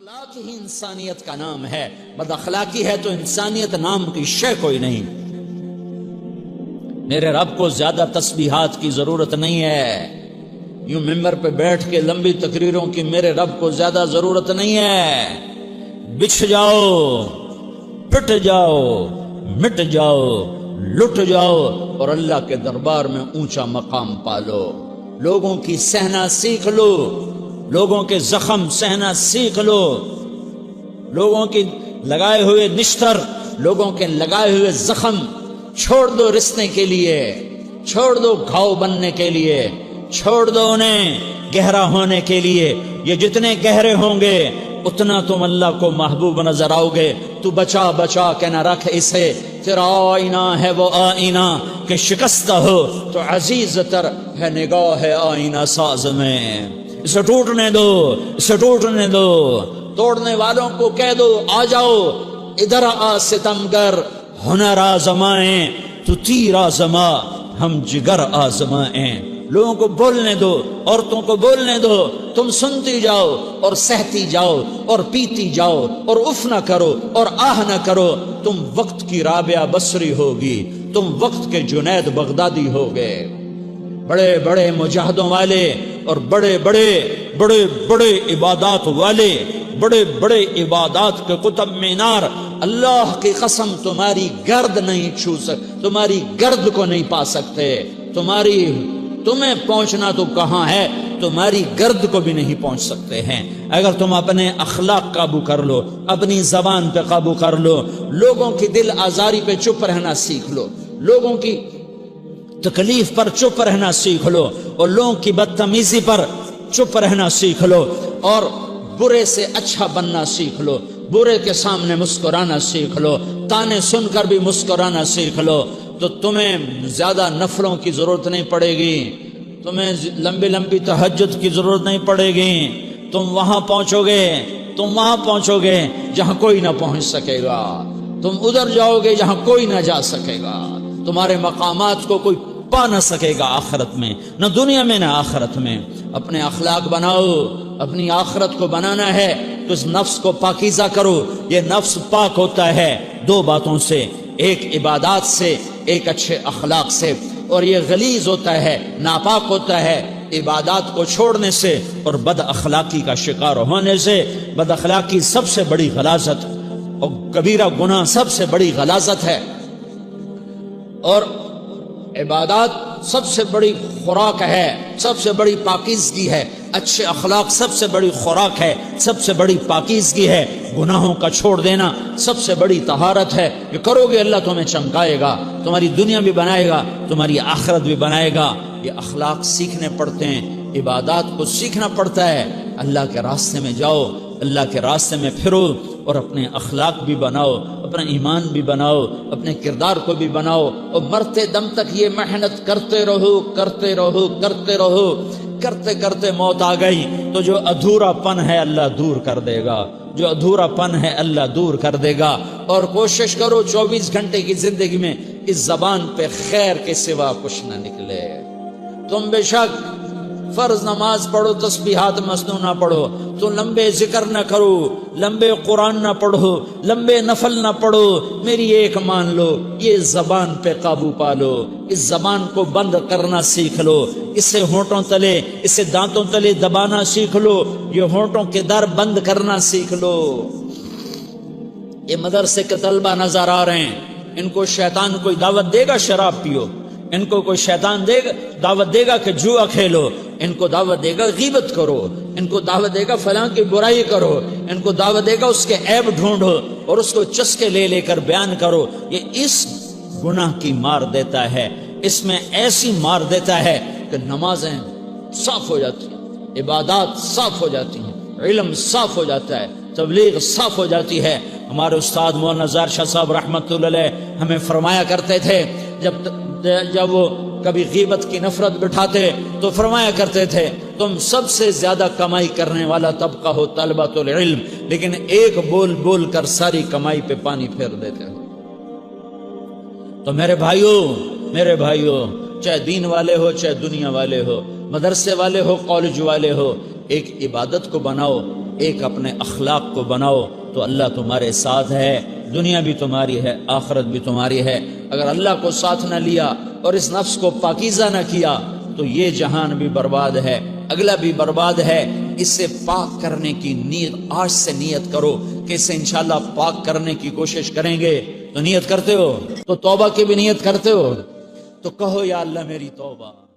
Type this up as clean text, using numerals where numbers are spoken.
اخلاق ہی انسانیت کا نام ہے. بد اخلاقی ہے تو انسانیت نام کی شے کوئی نہیں. میرے رب کو زیادہ تسبیحات کی ضرورت نہیں ہے. یوں ممبر پہ بیٹھ کے لمبی تقریروں کی میرے رب کو زیادہ ضرورت نہیں ہے. بچھ جاؤ، پٹ جاؤ، مٹ جاؤ، لٹ جاؤ اور اللہ کے دربار میں اونچا مقام پالو. لوگوں کی سہنا سیکھ لو، لوگوں کے زخم سہنا سیکھ لو، لوگوں کی لگائے ہوئے نشتر، لوگوں کے لگائے ہوئے زخم چھوڑ دو رسنے کے لیے، چھوڑ دو گھاؤ بننے کے لیے، چھوڑ دو انہیں گہرا ہونے کے لیے. یہ جتنے گہرے ہوں گے اتنا تم اللہ کو محبوب نظر آؤ گے. تو بچا بچا کے نہ رکھ اسے، تیرا آئینہ ہے وہ آئینہ کہ شکستہ ہو تو عزیز تر ہے نگاہ آئینہ ساز میں. اسے ٹوٹنے دو، اسے ٹوٹنے دو. توڑنے والوں کو کہہ دو آ جاؤ ادھر آ ستمگر، ہنر آزمائیں تو تیر آزما، ہم جگر آزمائیں. لوگوں کو بولنے دو، عورتوں کو بولنے دو. تم سنتی جاؤ اور سہتی جاؤ اور پیتی جاؤ اور اف نہ کرو اور آہ نہ کرو. تم وقت کی رابعہ بصری ہوگی، تم وقت کے جنید بغدادی ہوگے. بڑے بڑے مجاہدوں والے اور بڑے بڑے بڑے بڑے عبادات والے، بڑے بڑے عبادات کے قطب مینار، اللہ کی قسم تمہاری گرد نہیں چھو سکتے، تمہاری گرد کو نہیں پا سکتے. تمہیں پہنچنا تو کہاں ہے، تمہاری گرد کو بھی نہیں پہنچ سکتے ہیں. اگر تم اپنے اخلاق قابو کر لو، اپنی زبان پہ قابو کر لو، لوگوں کی دل آزاری پہ چپ رہنا سیکھ لو، لوگوں کی تکلیف پر چپ رہنا سیکھ لو اور لوگوں کی بدتمیزی پر چپ رہنا سیکھ لو اور برے سے اچھا بننا سیکھ لو، برے کے سامنے مسکرانا سیکھ لو، تانے سن کر بھی مسکرانا سیکھ لو، تو تمہیں زیادہ نفلوں کی ضرورت نہیں پڑے گی، تمہیں لمبی لمبی تہجد کی ضرورت نہیں پڑے گی. تم وہاں پہنچو گے، تم وہاں پہنچو گے جہاں کوئی نہ پہنچ سکے گا. تم ادھر جاؤ گے جہاں کوئی نہ جا سکے گا. تمہارے مقامات کو کوئی پا نہ سکے گا آخرت میں، نہ دنیا میں نہ آخرت میں. اپنے اخلاق بناؤ. اپنی آخرت کو بنانا ہے تو اس نفس کو پاکیزہ کرو. یہ نفس پاک ہوتا ہے دو باتوں سے، ایک عبادات سے، ایک اچھے اخلاق سے. اور یہ غلیظ ہوتا ہے، ناپاک ہوتا ہے عبادات کو چھوڑنے سے اور بد اخلاقی کا شکار ہونے سے. بد اخلاقی سب سے بڑی غلاظت اور کبیرہ گناہ سب سے بڑی غلاظت ہے، اور عبادات سب سے بڑی خوراک ہے، سب سے بڑی پاکیزگی ہے. اچھے اخلاق سب سے بڑی خوراک ہے، سب سے بڑی پاکیزگی ہے. گناہوں کا چھوڑ دینا سب سے بڑی طہارت ہے. یہ کرو گے اللہ تمہیں چمکائے گا، تمہاری دنیا بھی بنائے گا، تمہاری آخرت بھی بنائے گا. یہ اخلاق سیکھنے پڑتے ہیں، عبادات کو سیکھنا پڑتا ہے. اللہ کے راستے میں جاؤ، اللہ کے راستے میں پھرو اور اپنے اخلاق بھی بناؤ، اپنا ایمان بھی بناؤ، اپنے کردار کو بھی بناؤ. اور مرتے دم تک یہ محنت کرتے رہو، کرتے رہو، کرتے رہو. کرتے کرتے موت آ گئی تو جو ادھورا پن ہے اللہ دور کر دے گا، جو ادھورا پن ہے اللہ دور کر دے گا. اور کوشش کرو 24 گھنٹے کی زندگی میں اس زبان پہ خیر کے سوا کچھ نہ نکلے. تم بے شک فرض نماز پڑھو، تسبیحات مسنون نہ پڑھو، تو لمبے ذکر نہ کرو، لمبے قرآن نہ پڑھو، لمبے نفل نہ پڑھو. میری ایک مان لو، یہ زبان پہ قابو پالو، اس زبان کو بند کرنا سیکھ لو، اسے ہونٹوں تلے، اسے دانتوں تلے دبانا سیکھ لو، یہ ہونٹوں کے در بند کرنا سیکھ لو. یہ مدرسے کے طلبہ نظر آ رہے ہیں، ان کو شیطان کوئی دعوت دے گا شراب پیو، ان کو کوئی شیطان دعوت دے گا کہ جوا کھیلو، ان کو دعوت دے گا غیبت کرو، ان کو دعوت دے گا فلاں کی برائی کرو، ان کو دعوت دے گا اس کے عیب ڈھونڈو اور اس کو چسکے لے لے کر بیان کرو. یہ اس گناہ کی مار دیتا ہے، اس میں ایسی مار دیتا ہے کہ نمازیں صاف ہو جاتی ہیں، عبادات صاف ہو جاتی ہیں، علم صاف ہو جاتا ہے، تبلیغ صاف ہو جاتی ہے. ہمارے استاد مولانا زار شاہ صاحب رحمۃ اللہ علیہ ہمیں فرمایا کرتے تھے، جب وہ کبھی غیبت کی نفرت بٹھاتے تو فرمایا کرتے تھے تم سب سے زیادہ کمائی کرنے والا طبقہ ہو طلبۃ العلم، لیکن ایک بول بول کر ساری کمائی پہ پانی پھیر دیتے ہو. تو میرے بھائیوں چاہے دین والے ہو چاہے دنیا والے ہو، مدرسے والے ہو کالج والے ہو، ایک عبادت کو بناؤ، ایک اپنے اخلاق کو بناؤ تو اللہ تمہارے ساتھ ہے، دنیا بھی تمہاری ہے، آخرت بھی تمہاری ہے۔ اگر اللہ کو ساتھ نہ لیا اور اس نفس کو پاکیزہ نہ کیا تو یہ جہان بھی برباد ہے، اگلا بھی برباد ہے۔ اسے پاک کرنے کی نیت آج سے نیت کرو کہ اسے انشاءاللہ پاک کرنے کی کوشش کریں گے۔ تو نیت کرتے ہو تو توبہ کی بھی نیت کرتے ہو، تو کہو یا اللہ میری توبہ۔